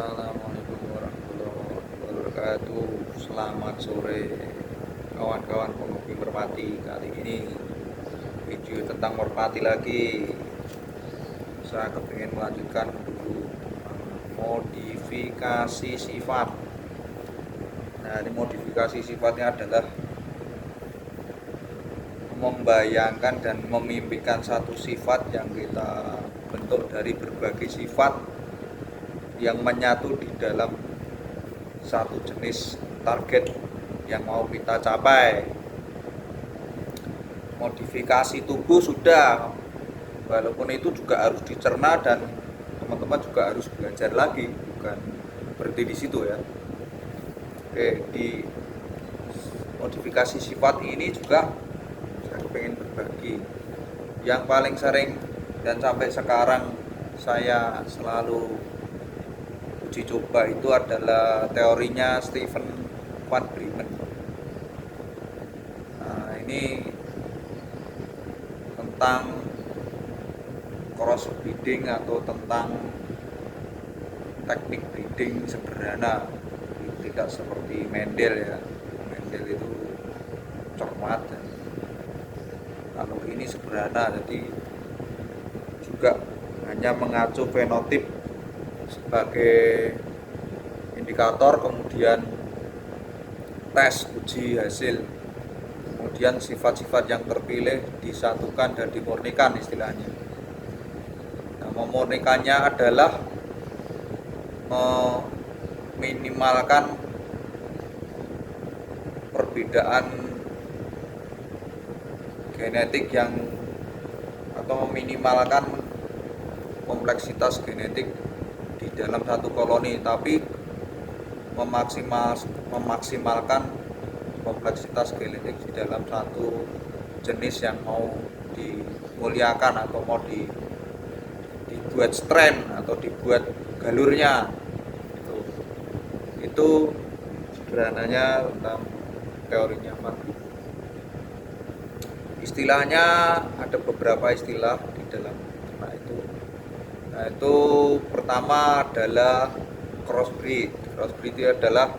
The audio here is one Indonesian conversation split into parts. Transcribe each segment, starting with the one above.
Assalamualaikum warahmatullahi wabarakatuh. Selamat sore kawan-kawan penghobi merpati. Kali ini video tentang merpati lagi. Saya kepingin melanjutkan dulu modifikasi sifat. Nah, ini modifikasi sifatnya adalah membayangkan dan memimpikan satu sifat yang kita bentuk dari berbagai sifat yang menyatu di dalam satu jenis target yang mau kita capai. Modifikasi tubuh sudah, walaupun itu juga harus dicerna dan teman-teman juga harus belajar lagi, bukan berhenti di situ ya. Oke, di modifikasi sifat ini juga saya pengen berbagi. Yang paling sering dan sampai sekarang saya selalu uji coba itu adalah teorinya Steven van Bremen. Nah, ini tentang cross breeding atau tentang teknik breeding sederhana, tidak seperti Mendel ya. Mendel itu cermat, kalau ini sederhana, jadi juga hanya mengacu fenotip sebagai indikator, kemudian tes uji hasil, kemudian sifat-sifat yang terpilih disatukan dan dimurnikan istilahnya. Nah, memurnikannya adalah meminimalkan perbedaan genetik yang atau meminimalkan kompleksitas genetik di dalam satu koloni, tapi memaksimalkan kompleksitas genetik di dalam satu jenis yang mau dimuliakan atau mau dibuat strain atau dibuat galurnya. Itu sederhananya tentang teorinya Pak. Istilahnya ada beberapa istilah di dalam itu. Nah, itu pertama adalah crossbreed. Crossbreed itu adalah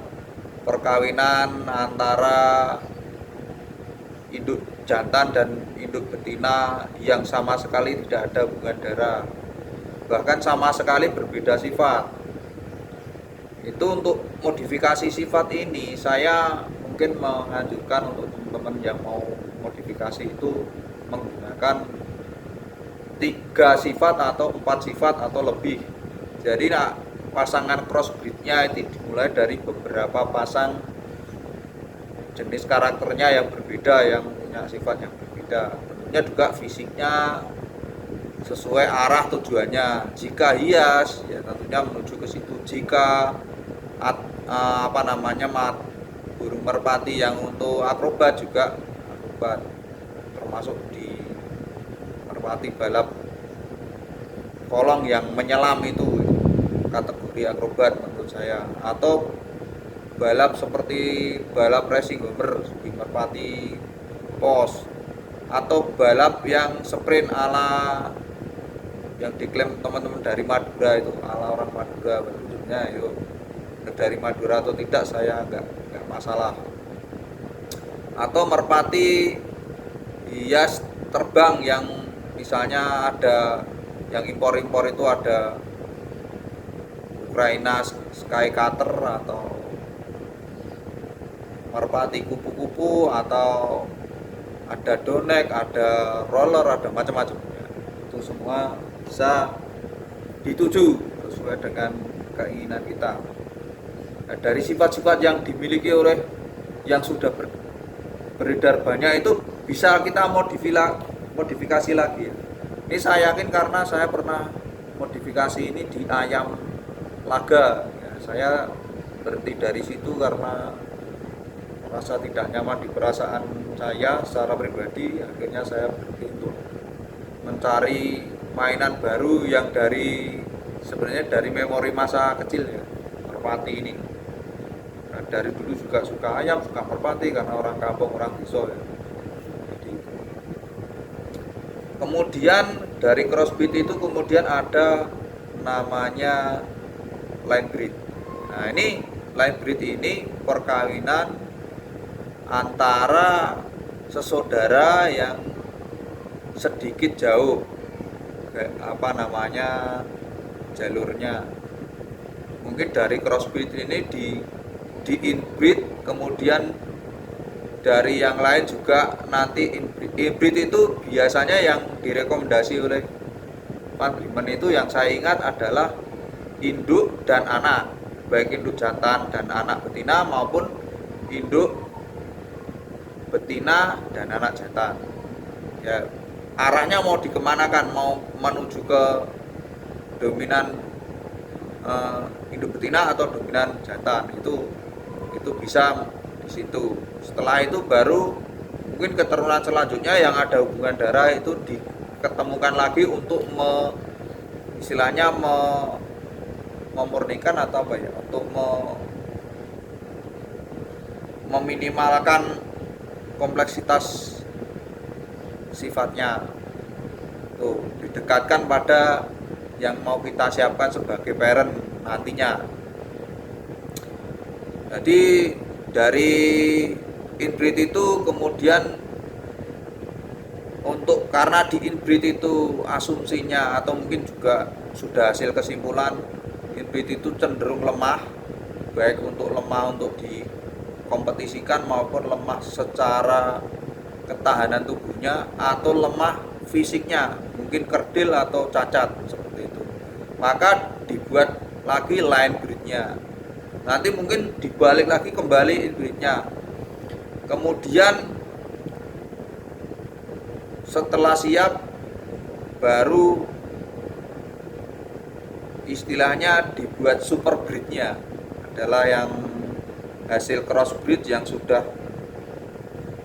perkawinan antara induk jantan dan induk betina yang sama sekali tidak ada hubungan darah, bahkan sama sekali berbeda sifat. Itu untuk modifikasi sifat ini saya mungkin menganjurkan untuk teman-teman yang mau modifikasi itu menggunakan 3 sifat atau 4 sifat atau lebih. Jadi pasangan crossbreednya itu dimulai dari beberapa pasang jenis karakternya yang berbeda, yang punya sifat yang berbeda. Tentunya juga fisiknya sesuai arah tujuannya. Jika hias, ya tentunya menuju ke situ. Jika burung merpati yang untuk akrobat juga akrobat, termasuk di merpati balap kolong yang menyelam itu kategori akrobat menurut saya, atau balap seperti balap racing homer di merpati pos, atau balap yang sprint ala yang diklaim teman-teman dari Madura itu, ala orang Madura. Bentuknya itu dari Madura atau tidak saya enggak masalah. Atau merpati hias terbang yang misalnya ada yang impor-impor itu, ada Ukraina Sky Cutter atau merpati kupu-kupu, atau ada donek, ada roller, ada macam-macam. Itu semua bisa dituju sesuai dengan keinginan kita. Nah, dari sifat-sifat yang dimiliki oleh yang sudah beredar banyak itu bisa kita modifikasi lagi. Ini saya yakin karena saya pernah modifikasi ini di ayam laga. Ya, saya berhenti dari situ karena merasa tidak nyaman di perasaan saya secara pribadi. Akhirnya saya berhenti untuk mencari mainan baru yang sebenarnya dari memori masa kecil ya, merpati ini. Nah, dari dulu juga suka ayam, suka merpati karena orang kampung, orang desa ya. Jadi, kemudian dari crossbreed itu kemudian ada namanya line breed. Nah ini line breed ini perkawinan antara sesaudara yang sedikit jauh jalurnya. Mungkin dari crossbreed ini di inbreed, kemudian dari yang lain juga nanti inbreed itu biasanya yang direkomendasi oleh Pak Briman itu yang saya ingat adalah induk dan anak, baik induk jantan dan anak betina maupun induk betina dan anak jantan. Ya, arahnya mau dikemanakan, mau menuju ke dominan induk betina atau dominan jantan, itu bisa di situ. Setelah itu baru mungkin keturunan selanjutnya yang ada hubungan darah itu diketemukan lagi untuk memurnikan atau apa ya, untuk meminimalkan kompleksitas sifatnya. Tuh, didekatkan pada yang mau kita siapkan sebagai parent nantinya. Jadi dari inbreed itu kemudian karena di inbreed itu asumsinya atau mungkin juga sudah hasil kesimpulan inbreed itu cenderung lemah, baik lemah untuk dikompetisikan maupun lemah secara ketahanan tubuhnya atau lemah fisiknya, mungkin kerdil atau cacat seperti itu. Maka dibuat lagi line breednya. Nanti mungkin dibalik lagi kembali inbreednya. Kemudian setelah siap baru istilahnya dibuat super breednya, adalah yang hasil crossbreed yang sudah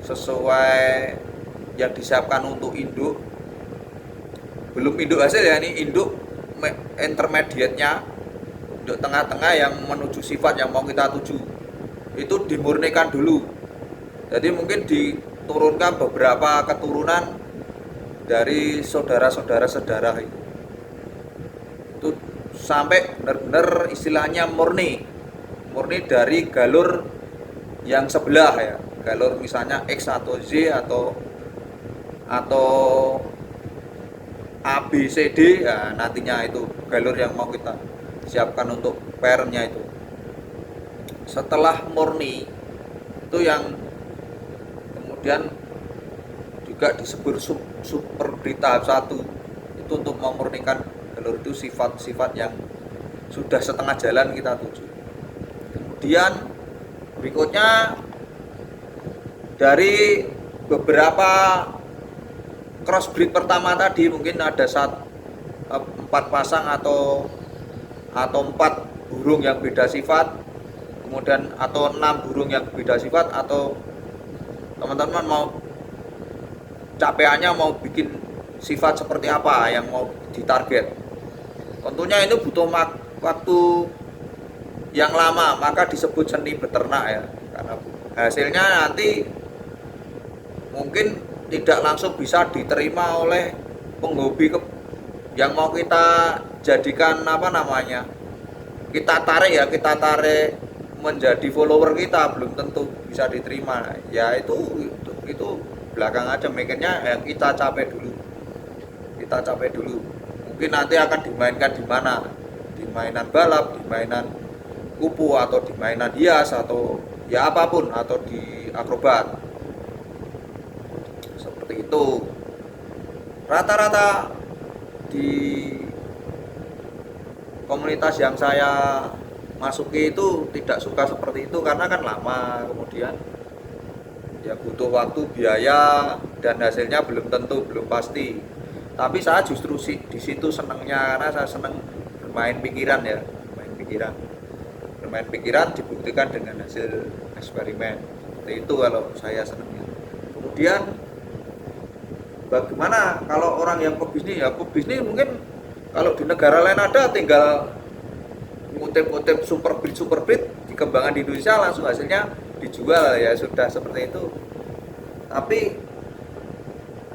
sesuai yang disiapkan untuk induk. Belum induk hasil ya, ini induk intermediate-nya, induk tengah-tengah yang menuju sifat yang mau kita tuju. Itu dimurnikan dulu. Jadi mungkin diturunkan beberapa keturunan dari saudara-saudara sedarah itu sampai benar-benar istilahnya murni dari galur yang sebelah ya, galur misalnya X atau Z atau A B C D ya, nantinya itu galur yang mau kita siapkan untuk parentnya itu. Setelah murni itu yang kemudian juga disebut super breed tahap 1 itu untuk memurnikan galur itu sifat-sifat yang sudah setengah jalan kita tuju. Kemudian berikutnya dari beberapa crossbreed pertama tadi mungkin ada 4 pasang atau 4 burung yang beda sifat, kemudian atau 6 burung yang beda sifat, atau teman-teman mau capaiannya mau bikin sifat seperti apa yang mau ditarget. Tentunya ini butuh waktu yang lama, maka disebut seni beternak ya, karena hasilnya nanti mungkin tidak langsung bisa diterima oleh penghobi yang mau kita jadikan kita tarik menjadi follower kita, belum tentu bisa diterima ya. Itu belakang aja, mikirnya yang kita capai dulu. Mungkin nanti akan dimainkan di mana, di mainan balap, di mainan kupu, atau di mainan hias, atau ya apapun, atau di akrobat seperti itu. Rata-rata di komunitas yang saya masuki itu tidak suka seperti itu, karena kan lama, kemudian ya butuh waktu, biaya, dan hasilnya belum tentu, belum pasti. Tapi saya justru di situ senangnya, karena saya senang bermain pikiran ya, bermain pikiran dibuktikan dengan hasil eksperimen. Seperti itu kalau saya senangnya. Kemudian bagaimana kalau orang yang pebisnis? Ya pebisnis mungkin kalau di negara lain ada, tinggal ngutip-ngutip super breed dikembangkan di Indonesia, langsung hasilnya dijual, ya sudah seperti itu. Tapi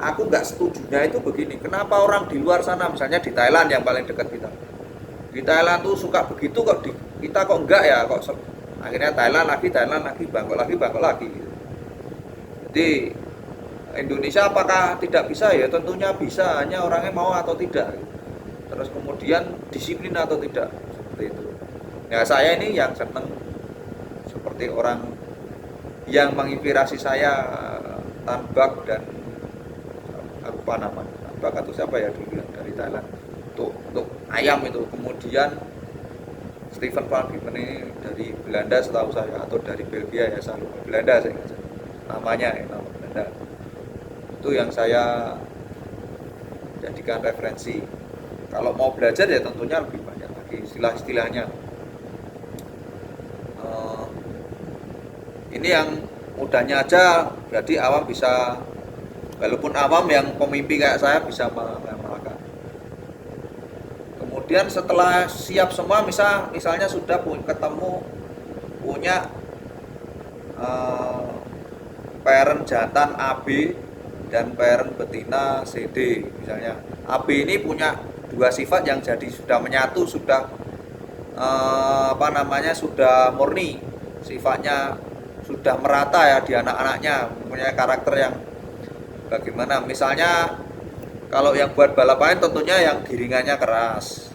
aku nggak setujunya itu begini, kenapa orang di luar sana, misalnya di Thailand yang paling dekat kita, Di Thailand tuh suka begitu kok, di kita kok enggak ya, kok akhirnya Thailand lagi, Bangkok lagi gitu. Jadi Indonesia apakah tidak bisa? Ya tentunya bisa, hanya orangnya mau atau tidak. Terus kemudian disiplin atau tidak, seperti itu. Nah saya ini yang seneng seperti orang yang menginspirasi saya, Tanbak dan apa namanya, Tanbak atau siapa ya dulu yang dari Thailand, untuk ayam itu. Kemudian Stephen Van Giepen ini dari Belanda setahu saya, atau dari Belgia ya, saya lupa. Belanda saya ingat namanya ya, nama Belanda. Itu yang saya jadikan referensi. Kalau mau belajar ya tentunya lebih banyak lagi istilah-istilahnya. Ini yang mudahnya aja, jadi awam bisa, walaupun awam yang pemimpi kayak saya bisa mengamalkan. Kemudian setelah siap semua, misalnya sudah ketemu, punya parent jantan AB dan parent betina CD misalnya. AB ini punya dua sifat yang jadi sudah menyatu, sudah sudah murni, sifatnya sudah merata ya di anak-anaknya, mempunyai karakter yang bagaimana. Misalnya kalau yang buat balapan tentunya yang giringannya keras,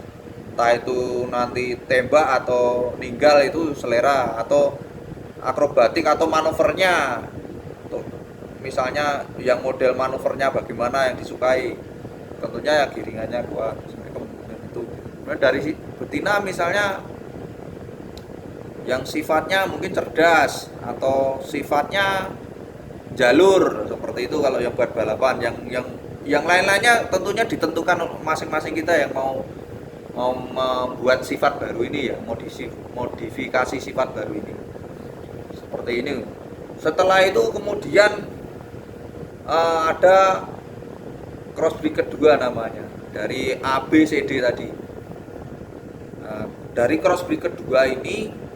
entah itu nanti tembak atau ninggal itu selera, atau akrobatik atau manuvernya. Tuh, misalnya yang model manuvernya bagaimana yang disukai, tentunya ya giringannya kuat. Kemudian itu. Kemudian dari betina misalnya yang sifatnya mungkin cerdas atau sifatnya jalur, seperti itu kalau yang buat balapan. Yang lain-lainnya tentunya ditentukan masing-masing kita yang mau membuat sifat baru ini ya, modifikasi sifat baru ini. Seperti ini. Setelah itu kemudian ada crossbreed kedua namanya, dari ABCD tadi. Dari crossbreed kedua ini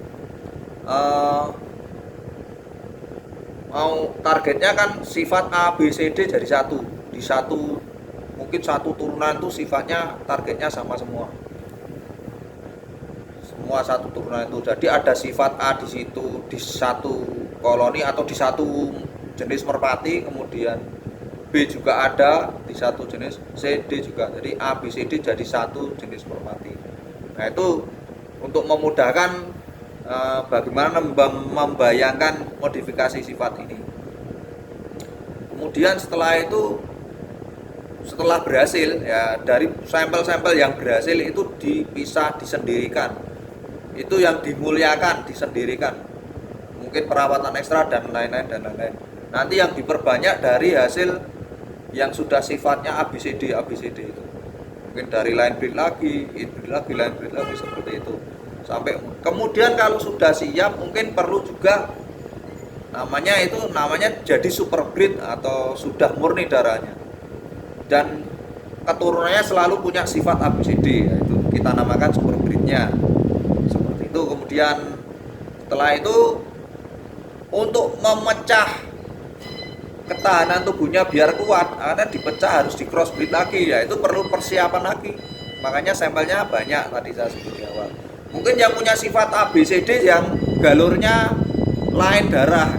mau targetnya kan sifat ABCD jadi satu, di satu, mungkin satu turunan itu sifatnya targetnya sama semua satu turunan itu. Jadi ada sifat A di situ, di satu koloni atau di satu jenis merpati, kemudian B juga ada di satu jenis, CD juga. Jadi A, B, C, D jadi satu jenis merpati. Nah itu untuk memudahkan bagaimana membayangkan modifikasi sifat ini. Kemudian setelah berhasil ya, dari sampel-sampel yang berhasil itu dipisah, disendirikan. Itu yang dimuliakan, disendirikan. Mungkin perawatan ekstra dan lain-lain. Nanti yang diperbanyak dari hasil yang sudah sifatnya ABCD itu. Mungkin dari line breed lagi, inbreed lagi, line breed lagi, seperti itu. Sampai kemudian kalau sudah siap mungkin perlu juga namanya jadi super breed atau sudah murni darahnya, dan keturunannya selalu punya sifat ABCD, yaitu kita namakan super breednya, seperti itu. Kemudian setelah itu untuk memecah ketahanan tubuhnya biar kuat, karena dipecah harus di crossbreed lagi, ya itu perlu persiapan lagi. Makanya sampelnya banyak tadi saya sebut di awal. Mungkin yang punya sifat ABCD yang galurnya lain darah,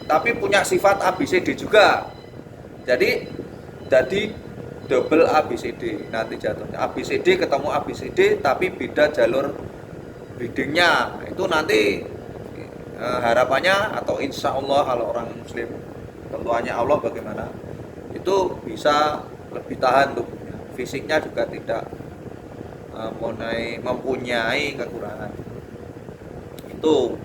tapi punya sifat ABCD juga. Jadi double ABCD nanti jatuhnya. ABCD ketemu ABCD tapi beda jalur breedingnya. Itu nanti harapannya atau insya Allah kalau orang muslim, tentuannya Allah bagaimana, itu bisa lebih tahan tubuhnya. Fisiknya juga tidak mempunyai kekurangan. Itu